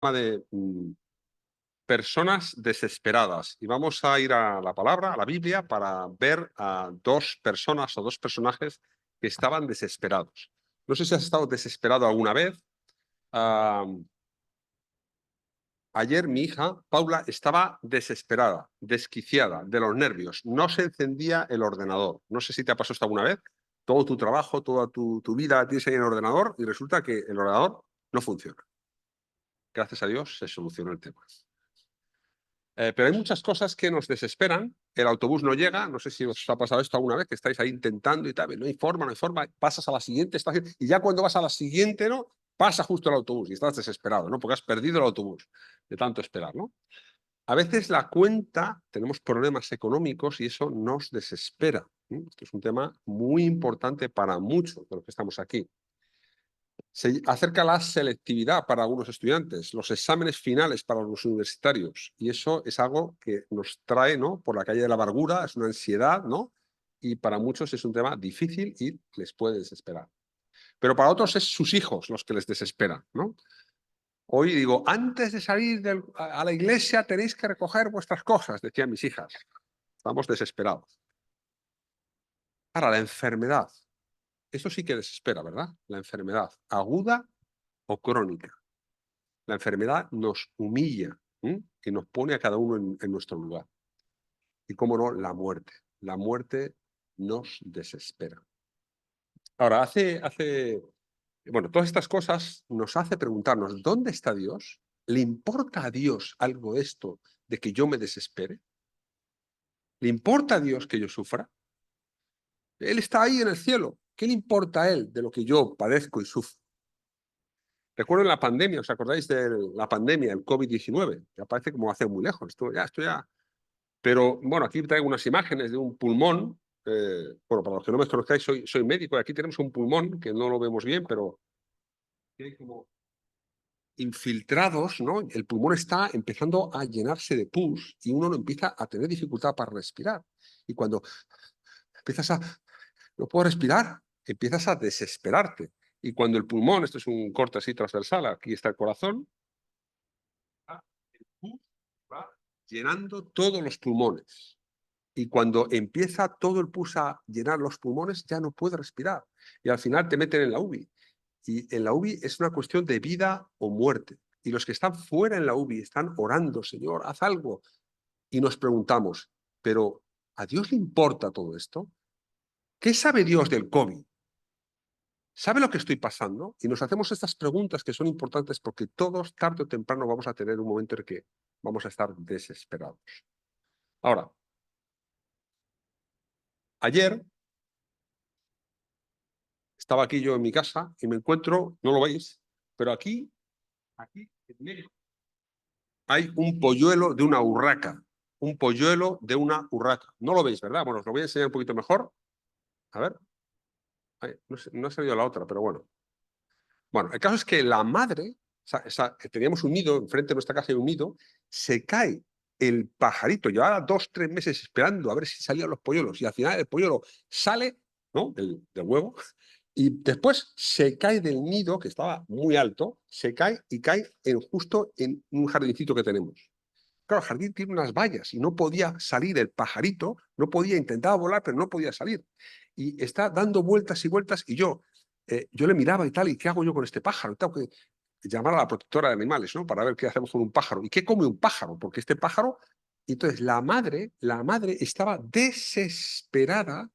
de personas desesperadas. Y vamos a ir a la palabra, a la Biblia, para ver a dos personas o dos personajes que estaban desesperados. No sé si has estado desesperado alguna vez. Ah, ayer mi hija, Paula, estaba desesperada, desquiciada de los nervios. No se encendía el ordenador. No sé si te ha pasado esto alguna vez. Todo tu trabajo, toda tu vida tienes ahí en el ordenador y resulta que el ordenador no funciona. Gracias a Dios se solucionó el tema. Pero hay muchas cosas que nos desesperan. El autobús no llega. No sé si os ha pasado esto alguna vez, que estáis ahí intentando y tal. No hay forma, no hay forma. Pasas a la siguiente estación y ya cuando vas a la siguiente, ¿no? Pasa justo el autobús y estás desesperado, ¿no? Porque has perdido el autobús de tanto esperar, ¿no? A veces la cuenta, tenemos problemas económicos y eso nos desespera. Esto es un tema muy importante para muchos de los que estamos aquí. Se acerca la selectividad para algunos estudiantes, los exámenes finales para los universitarios, y eso es algo que nos trae, ¿no?, por la calle de la amargura, es una ansiedad, ¿no? Y para muchos es un tema difícil y les puede desesperar. Pero para otros es sus hijos los que les desesperan, ¿no? Hoy digo, antes de salir a la iglesia tenéis que recoger vuestras cosas, decían mis hijas. Estamos desesperados. Ahora, la enfermedad. Eso sí que desespera, ¿verdad? La enfermedad, aguda o crónica. La enfermedad nos humilla, y nos pone a cada uno en nuestro lugar. Y cómo no, la muerte. La muerte nos desespera. Ahora, bueno, todas estas cosas nos hace preguntarnos, ¿dónde está Dios? ¿Le importa a Dios algo esto de que yo me desespere? ¿Le importa a Dios que yo sufra? Él está ahí en el cielo. ¿Qué le importa a Él de lo que yo padezco y sufro? Recuerdo en la pandemia, ¿os acordáis de la pandemia, el COVID-19? Ya parece como hace muy lejos. Esto ya. Pero bueno, aquí traigo unas imágenes de un pulmón. Bueno, para los que no me conozcáis, soy médico y aquí tenemos un pulmón que no lo vemos bien, pero hay como infiltrados, ¿no? El pulmón está empezando a llenarse de pus y uno no empieza a tener dificultad para respirar. Y cuando empiezas a, no puedo respirar, empiezas a desesperarte. Y cuando el pulmón, esto es un corte así transversal, aquí está el corazón, el pus va llenando todos los pulmones. Y cuando empieza todo el pus a llenar los pulmones, ya no puede respirar. Y al final te meten en la UBI. Y en la UBI es una cuestión de vida o muerte. Y los que están fuera en la UBI están orando, Señor, haz algo. Y nos preguntamos, ¿pero a Dios le importa todo esto? ¿Qué sabe Dios del COVID? ¿Sabe lo que estoy pasando? Y nos hacemos estas preguntas que son importantes porque todos, tarde o temprano, vamos a tener un momento en que vamos a estar desesperados. Ahora, ayer estaba aquí yo en mi casa y me encuentro, no lo veis, pero aquí en medio, hay un polluelo de una urraca. Un polluelo de una urraca. No lo veis, ¿verdad? Bueno, os lo voy a enseñar un poquito mejor. A ver. Ay, no ha salido la otra, pero bueno. Bueno, el caso es que la madre, teníamos un nido, enfrente de nuestra casa hay un nido, se cae el pajarito, llevaba 2 o 3 meses esperando a ver si salían los polluelos, y al final el polluelo sale, ¿no?, del huevo, y después se cae del nido, que estaba muy alto, se cae y cae justo en un jardincito que tenemos. Claro, el jardín tiene unas vallas y no podía salir el pajarito, no podía, intentaba volar, pero no podía salir. Y está dando vueltas y vueltas y yo le miraba y tal, ¿y qué hago yo con este pájaro? Tengo que llamar a la protectora de animales, ¿no?, para ver qué hacemos con un pájaro. ¿Y qué come un pájaro? Porque este pájaro... Entonces la madre estaba desesperada,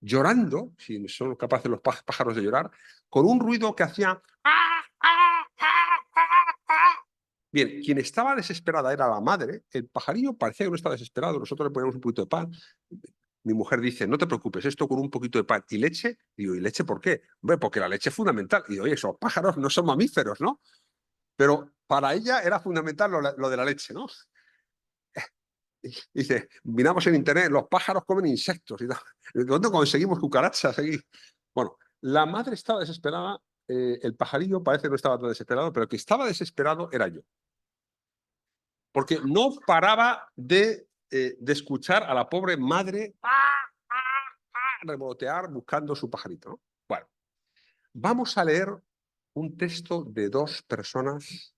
llorando, si son capaces los pájaros de llorar, con un ruido que hacía... Bien, quien estaba desesperada era la madre. El pajarillo parecía que no estaba desesperado. Nosotros le poníamos un poquito de pan. Mi mujer dice, no te preocupes, esto con un poquito de pan y leche. Digo, ¿y leche por qué? Hombre, porque la leche es fundamental. Y digo, oye, esos pájaros no son mamíferos, ¿no? Pero para ella era fundamental lo de la leche, ¿no? Y dice, miramos en internet, los pájaros comen insectos. Y tal. ¿Dónde conseguimos cucarachas aquí? Bueno, la madre estaba desesperada. El pajarillo parece que no estaba tan desesperado, pero el que estaba desesperado era yo. Porque no paraba de escuchar a la pobre madre revolotear buscando su pajarito, ¿no? Bueno, vamos a leer un texto de dos personas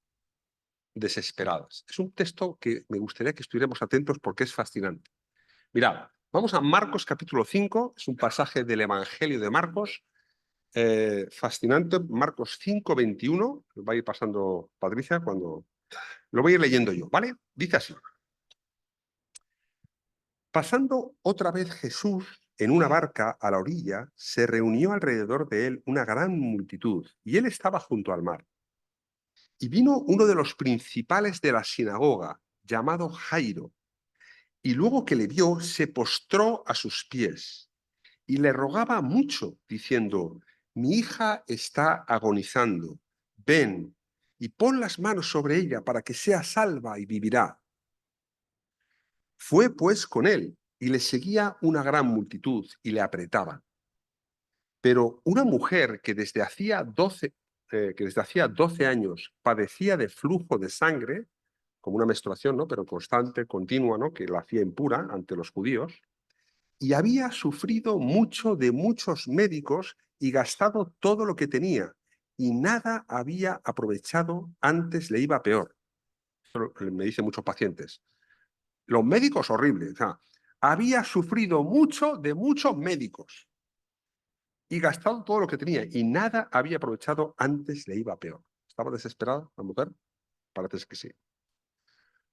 desesperadas. Es un texto que me gustaría que estuviéramos atentos porque es fascinante. Mirad, vamos a Marcos capítulo 5, es un pasaje del Evangelio de Marcos, fascinante, Marcos 5, 21, va a ir pasando Patricia cuando... Lo voy a ir leyendo yo, ¿vale? Dice así. Pasando otra vez Jesús en una barca a la orilla, se reunió alrededor de él una gran multitud, y él estaba junto al mar. Y vino uno de los principales de la sinagoga, llamado Jairo, y luego que le vio, se postró a sus pies y le rogaba mucho, diciendo: mi hija está agonizando, ven y pon las manos sobre ella para que sea salva y vivirá. Fue pues con él, y le seguía una gran multitud y le apretaban. Pero una mujer que desde hacía 12 años padecía de flujo de sangre, como una menstruación, ¿no? Pero constante, continua, ¿no? Que la hacía impura ante los judíos, y había sufrido mucho de muchos médicos y gastado todo lo que tenía, y nada había aprovechado, antes le iba peor. Eso me dicen muchos pacientes. Los médicos, horribles. O sea, había sufrido mucho de muchos médicos y gastado todo lo que tenía, y nada había aprovechado, antes le iba peor. ¿Estaba desesperada la mujer? Parece que sí.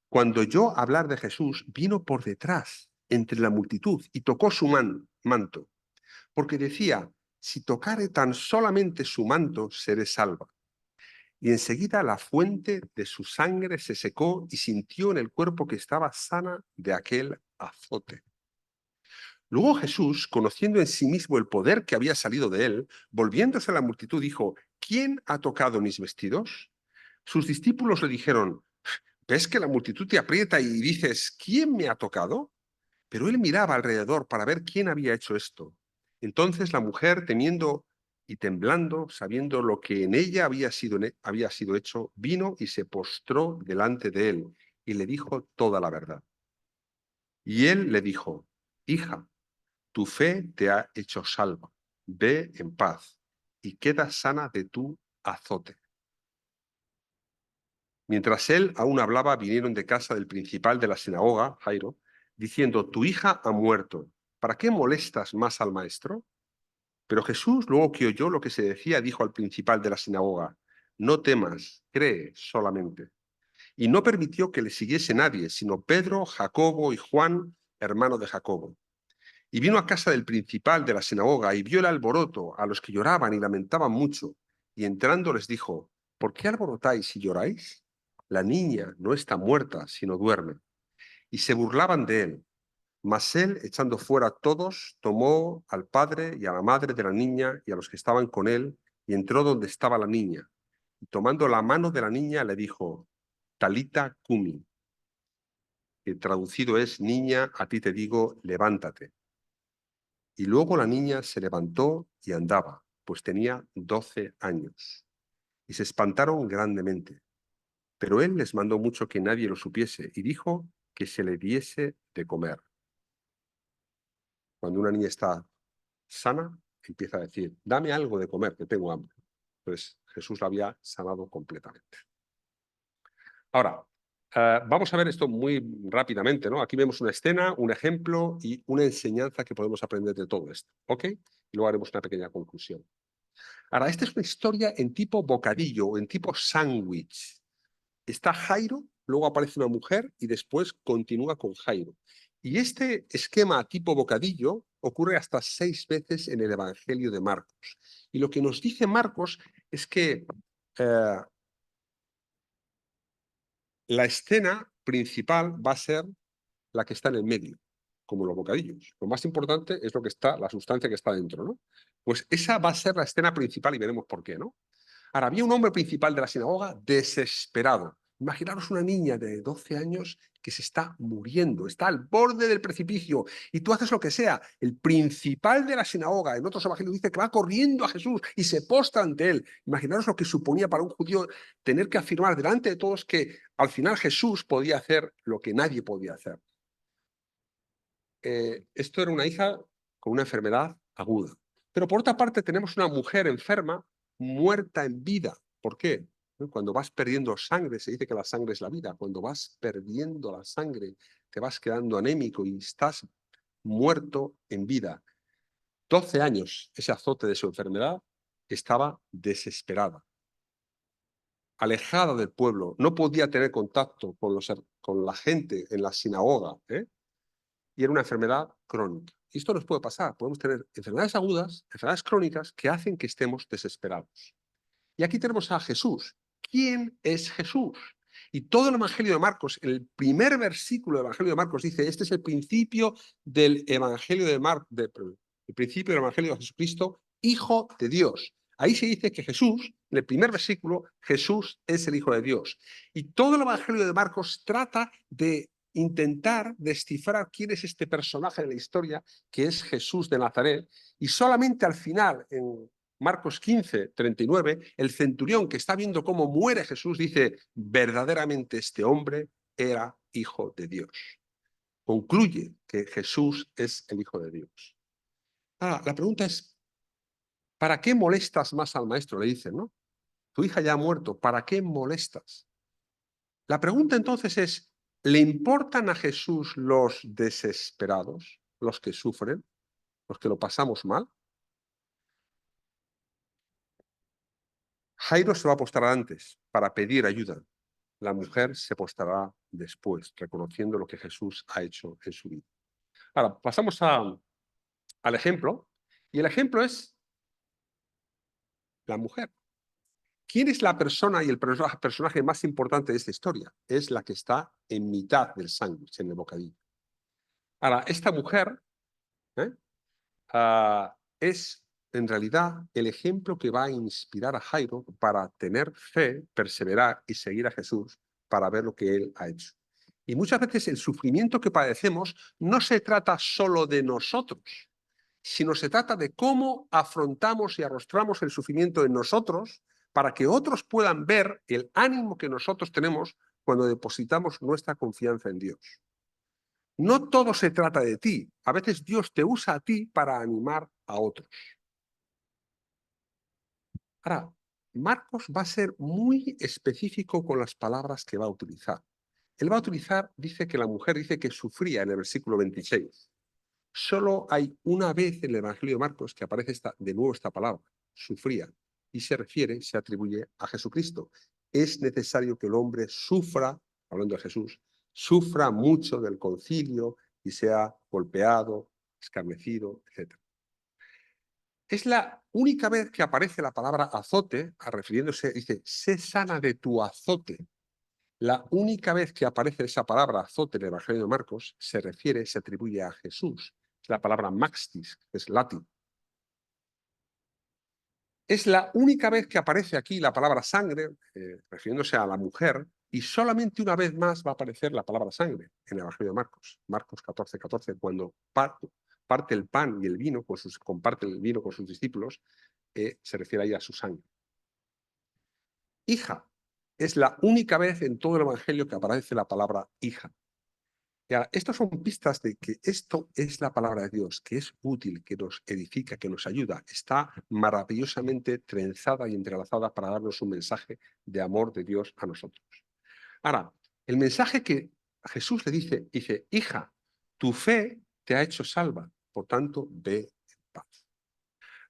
Cuando oyó hablar de Jesús, vino por detrás, entre la multitud, y tocó su manto, porque decía: si tocare tan solamente su manto, seré salva. Y enseguida la fuente de su sangre se secó, y sintió en el cuerpo que estaba sana de aquel azote. Luego Jesús, conociendo en sí mismo el poder que había salido de él, volviéndose a la multitud, dijo: ¿quién ha tocado mis vestidos? Sus discípulos le dijeron: ¿ves que la multitud te aprieta y dices: ¿quién me ha tocado? Pero él miraba alrededor para ver quién había hecho esto. Entonces la mujer, temiendo y temblando, sabiendo lo que en ella había sido hecho, vino y se postró delante de él y le dijo toda la verdad. Y él le dijo: hija, tu fe te ha hecho salva. Ve en paz y queda sana de tu azote. Mientras él aún hablaba, vinieron de casa del principal de la sinagoga, Jairo, diciendo: tu hija ha muerto. ¿Para qué molestas más al maestro? Pero Jesús, luego que oyó lo que se decía, dijo al principal de la sinagoga: no temas, cree solamente. Y no permitió que le siguiese nadie, sino Pedro, Jacobo y Juan, hermano de Jacobo. Y vino a casa del principal de la sinagoga y vio el alboroto, a los que lloraban y lamentaban mucho. Y entrando les dijo: ¿por qué alborotáis y lloráis? La niña no está muerta, sino duerme. Y se burlaban de él. Mas él, echando fuera a todos, tomó al padre y a la madre de la niña y a los que estaban con él, y entró donde estaba la niña. Y tomando la mano de la niña, le dijo: Talita cumi, que traducido es: niña, a ti te digo, levántate. Y luego la niña se levantó y andaba, pues tenía 12 años. Y se espantaron grandemente. Pero él les mandó mucho que nadie lo supiese, y dijo que se le diese de comer. Cuando una niña está sana, empieza a decir: dame algo de comer, que tengo hambre. Pues Jesús la había sanado completamente. Ahora, vamos a ver esto muy rápidamente, ¿no? Aquí vemos una escena, un ejemplo y una enseñanza que podemos aprender de todo esto, ¿ok? Y luego haremos una pequeña conclusión. Ahora, esta es una historia en tipo bocadillo o en tipo sándwich. Está Jairo, luego aparece una mujer y después continúa con Jairo. Y este esquema tipo bocadillo ocurre hasta 6 veces en el Evangelio de Marcos. Y lo que nos dice Marcos es que la escena principal va a ser la que está en el medio, como los bocadillos. Lo más importante es lo que está, la sustancia que está dentro, ¿no? Pues esa va a ser la escena principal y veremos por qué, ¿no? Ahora, había un hombre principal de la sinagoga desesperado. Imaginaros una niña de 12 años que se está muriendo, está al borde del precipicio, y tú haces lo que sea. El principal de la sinagoga, en otros evangelios dice que va corriendo a Jesús y se postra ante él. Imaginaros lo que suponía para un judío tener que afirmar delante de todos que al final Jesús podía hacer lo que nadie podía hacer. Esto era una hija con una enfermedad aguda. Pero por otra parte tenemos una mujer enferma muerta en vida. ¿Por qué? Cuando vas perdiendo sangre, se dice que la sangre es la vida. Cuando vas perdiendo la sangre, te vas quedando anémico y estás muerto en vida. 12 años, ese azote de su enfermedad, estaba desesperada, alejada del pueblo, no podía tener contacto con la gente en la sinagoga, y era una enfermedad crónica. Y esto nos puede pasar, podemos tener enfermedades agudas, enfermedades crónicas que hacen que estemos desesperados. Y aquí tenemos a Jesús. ¿Quién es Jesús? Y todo el Evangelio de Marcos, el primer versículo del Evangelio de Marcos dice, este es el principio del Evangelio el principio del Evangelio de Jesucristo, Hijo de Dios. Ahí se dice que Jesús, en el primer versículo, Jesús es el Hijo de Dios. Y todo el Evangelio de Marcos trata de intentar descifrar quién es este personaje de la historia, que es Jesús de Nazaret, y solamente al final, en Marcos 15, 39, el centurión que está viendo cómo muere Jesús dice, verdaderamente este hombre era hijo de Dios. Concluye que Jesús es el Hijo de Dios. Ahora, la pregunta es, ¿para qué molestas más al maestro? Le dicen, ¿no? Tu hija ya ha muerto, ¿para qué molestas? La pregunta entonces es, ¿le importan a Jesús los desesperados, los que sufren, los que lo pasamos mal? Jairo se va a postrar antes para pedir ayuda. La mujer se postrará después, reconociendo lo que Jesús ha hecho en su vida. Ahora, pasamos al ejemplo, y el ejemplo es la mujer. ¿Quién es la persona y el personaje más importante de esta historia? Es la que está en mitad del sándwich, en el bocadillo. Ahora, esta mujer es en realidad el ejemplo que va a inspirar a Jairo para tener fe, perseverar y seguir a Jesús para ver lo que él ha hecho. Y muchas veces el sufrimiento que padecemos no se trata solo de nosotros, sino se trata de cómo afrontamos y arrostramos el sufrimiento en nosotros para que otros puedan ver el ánimo que nosotros tenemos cuando depositamos nuestra confianza en Dios. No todo se trata de ti. A veces Dios te usa a ti para animar a otros. Ahora, Marcos va a ser muy específico con las palabras que va a utilizar. Él va a utilizar, dice que la mujer dice que sufría en el versículo 26. Solo hay una vez en el Evangelio de Marcos que aparece de nuevo esta palabra, sufría, y se atribuye a Jesucristo. Es necesario que el hombre sufra, hablando de Jesús, sufra mucho del concilio y sea golpeado, escarnecido, etc. Es la única vez que aparece la palabra azote, refiriéndose, dice, sé sana de tu azote. La única vez que aparece esa palabra azote en el Evangelio de Marcos se atribuye a Jesús. Es la palabra maxtis, que es latín. Es la única vez que aparece aquí la palabra sangre, refiriéndose a la mujer, y solamente una vez más va a aparecer la palabra sangre en el Evangelio de Marcos. Marcos 14, 14, cuando parte el pan y el vino, comparte el vino con sus discípulos, se refiere ahí a su sangre. Hija. Es la única vez en todo el Evangelio que aparece la palabra hija. Y ahora, estas son pistas de que esto es la palabra de Dios, que es útil, que nos edifica, que nos ayuda. Está maravillosamente trenzada y entrelazada para darnos un mensaje de amor de Dios a nosotros. Ahora, el mensaje que Jesús le dice, hija, tu fe te ha hecho salva, por tanto, ve en paz.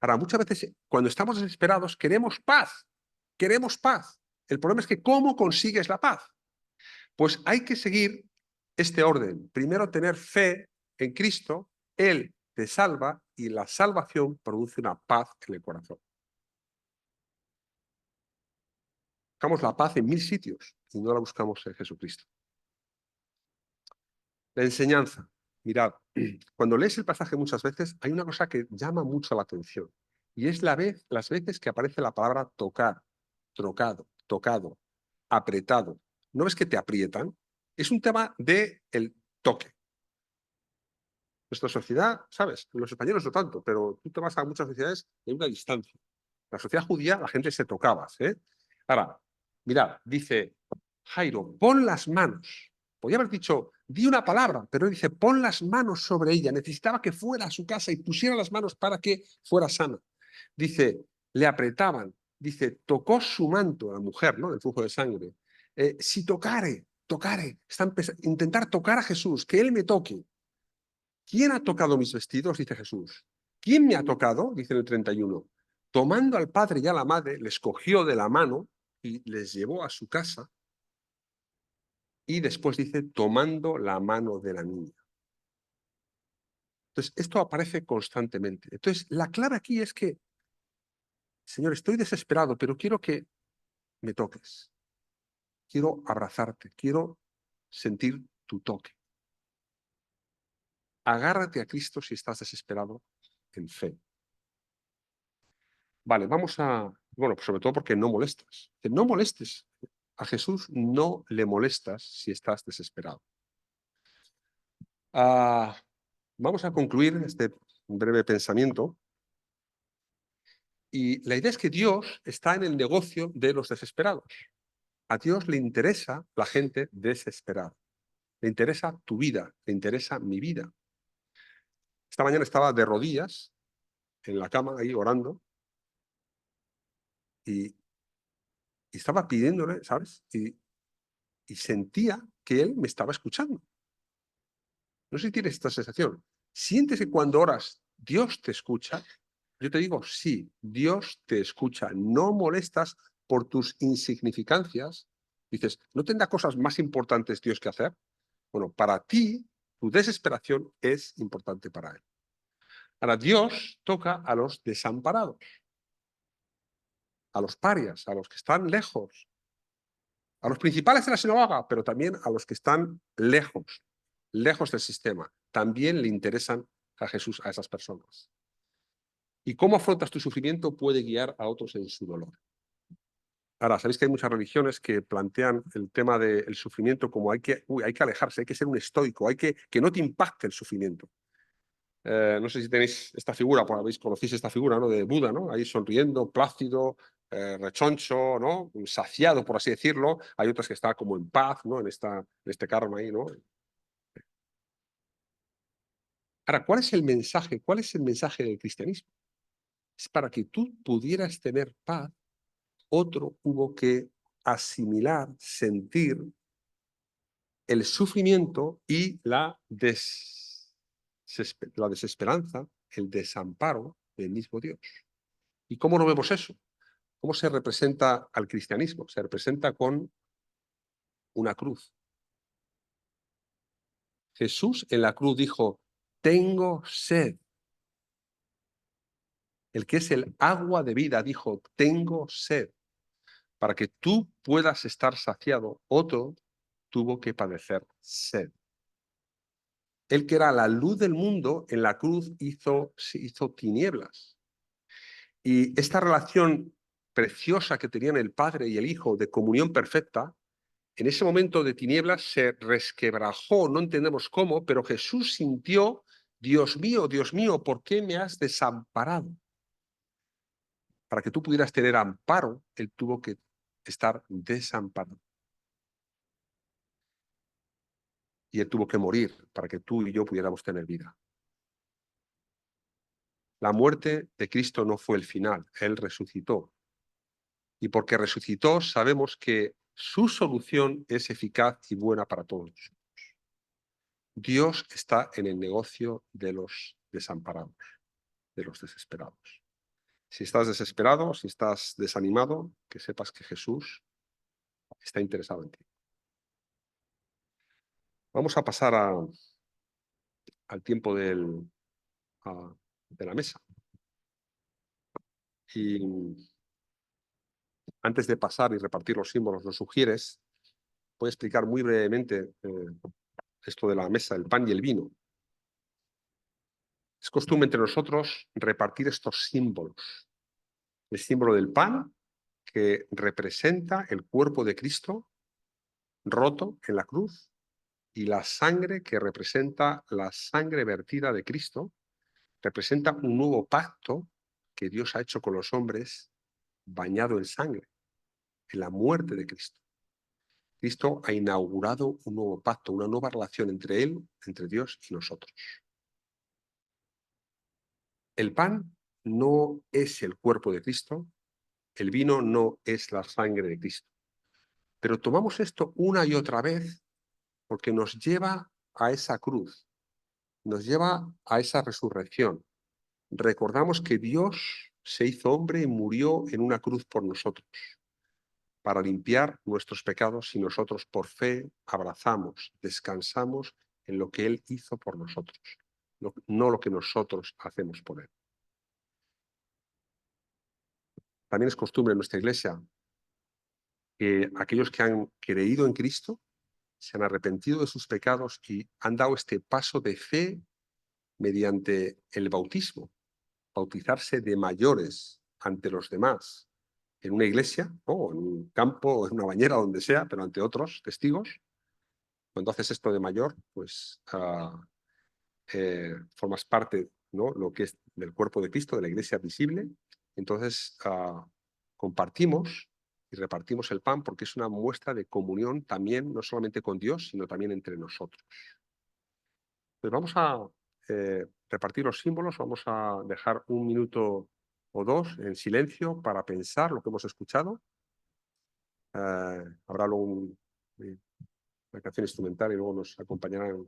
Ahora, muchas veces cuando estamos desesperados queremos paz, queremos paz. El problema es que ¿cómo consigues la paz? Pues hay que seguir este orden. Primero tener fe en Cristo, Él te salva y la salvación produce una paz en el corazón. Buscamos la paz en 1000 sitios y no la buscamos en Jesucristo. La enseñanza. Mirad, cuando lees el pasaje muchas veces hay una cosa que llama mucho la atención y es las veces que aparece la palabra tocar, trocado, tocado, apretado. ¿No ves que te aprietan? Es un tema del toque. Nuestra sociedad, ¿sabes? Los españoles no tanto, pero tú te vas a muchas sociedades en una distancia. La sociedad judía, la gente se tocaba, ¿eh? Ahora, mirad, dice Jairo, pon las manos. Podría haber dicho, di una palabra, pero él dice, pon las manos sobre ella. Necesitaba que fuera a su casa y pusiera las manos para que fuera sana. Dice, le apretaban, dice, tocó su manto, la mujer, ¿no? Del flujo de sangre. Si tocare, intentar tocar a Jesús, que Él me toque. ¿Quién ha tocado mis vestidos? Dice Jesús. ¿Quién me ha tocado? Dice en el 31. Tomando al padre y a la madre, les cogió de la mano y les llevó a su casa. Y después dice, tomando la mano de la niña. Entonces, esto aparece constantemente. Entonces, la clave aquí es que, Señor, estoy desesperado, pero quiero que me toques. Quiero abrazarte, quiero sentir tu toque. Agárrate a Cristo si estás desesperado en fe. Vale, vamos a... Bueno, sobre todo porque no molestas. No molestes. A Jesús no le molestas si estás desesperado. Vamos a concluir este breve pensamiento. Y la idea es que Dios está en el negocio de los desesperados. A Dios le interesa la gente desesperada. Le interesa tu vida, le interesa mi vida. Esta mañana estaba de rodillas en la cama, ahí orando, y estaba pidiéndole, ¿sabes? Y sentía que Él me estaba escuchando. No sé si tienes esta sensación. ¿Sientes que cuando oras Dios te escucha? Yo te digo, sí, Dios te escucha. No molestas por tus insignificancias. Dices, ¿no tendrá cosas más importantes Dios que hacer? Bueno, para ti, tu desesperación es importante para Él. Ahora, Dios toca a los desamparados, a los parias, a los que están lejos, a los principales de la sinagoga, pero también a los que están lejos, lejos del sistema. También le interesan a Jesús a esas personas. Y cómo afrontas tu sufrimiento puede guiar a otros en su dolor. Ahora, sabéis que hay muchas religiones que plantean el tema del sufrimiento como hay que alejarse, hay que ser un estoico, que no te impacte el sufrimiento. No sé si tenéis esta figura, pues conocéis esta figura, ¿no? De Buda, ¿no? Ahí sonriendo, plácido, rechoncho, ¿no? Saciado, por así decirlo. Hay otras que están como en paz, ¿no? En este karma ahí, ¿no? Ahora, ¿cuál es el mensaje? ¿Cuál es el mensaje del cristianismo? Es para que tú pudieras tener paz, otro hubo que asimilar, sentir el sufrimiento y la desesperanza, el desamparo del mismo Dios. ¿Y cómo no vemos eso? ¿Cómo se representa al cristianismo? Se representa con una cruz. Jesús en la cruz dijo, tengo sed. El que es el agua de vida dijo, tengo sed. Para que tú puedas estar saciado, otro tuvo que padecer sed. El que era la luz del mundo, en la cruz hizo tinieblas. Y esta relación preciosa que tenían el Padre y el Hijo de comunión perfecta, en ese momento de tinieblas se resquebrajó, no entendemos cómo, pero Jesús sintió, Dios mío, ¿por qué me has desamparado? Para que tú pudieras tener amparo, Él tuvo que estar desamparado. Y Él tuvo que morir para que tú y yo pudiéramos tener vida. La muerte de Cristo no fue el final, Él resucitó. Y porque resucitó, sabemos que su solución es eficaz y buena para todos. Dios está en el negocio de los desamparados, de los desesperados. Si estás desesperado, si estás desanimado, que sepas que Jesús está interesado en ti. Vamos a pasar al tiempo de la mesa. Y antes de pasar y repartir los símbolos, los sugieres, voy a explicar muy brevemente esto de la mesa, el pan y el vino. Es costumbre entre nosotros repartir estos símbolos. El símbolo del pan, que representa el cuerpo de Cristo roto en la cruz, y la sangre, que representa la sangre vertida de Cristo, representa un nuevo pacto que Dios ha hecho con los hombres bañado en sangre, en la muerte de Cristo. Cristo ha inaugurado un nuevo pacto, una nueva relación entre Él, entre Dios y nosotros. El pan no es el cuerpo de Cristo, El vino no es la sangre de Cristo. Pero tomamos esto una y otra vez porque nos lleva a esa cruz, nos lleva a esa resurrección. Recordamos que Dios se hizo hombre y murió en una cruz por nosotros, para limpiar nuestros pecados, y nosotros por fe abrazamos, descansamos en lo que Él hizo por nosotros, no lo que nosotros hacemos por Él. También es costumbre en nuestra iglesia que aquellos que han creído en Cristo se han arrepentido de sus pecados y han dado este paso de fe mediante el bautismo, bautizarse de mayores ante los demás, en una iglesia, o en un campo, o en una bañera, donde sea, pero ante otros testigos. Cuando haces esto de mayor, pues formas parte, ¿no?, lo que es del cuerpo de Cristo, de la iglesia visible. Entonces compartimos y repartimos el pan porque es una muestra de comunión también, no solamente con Dios, sino también entre nosotros. Pues vamos a repartir los símbolos, vamos a dejar un minuto o dos en silencio para pensar lo que hemos escuchado. Habrá luego una canción instrumental y luego nos acompañarán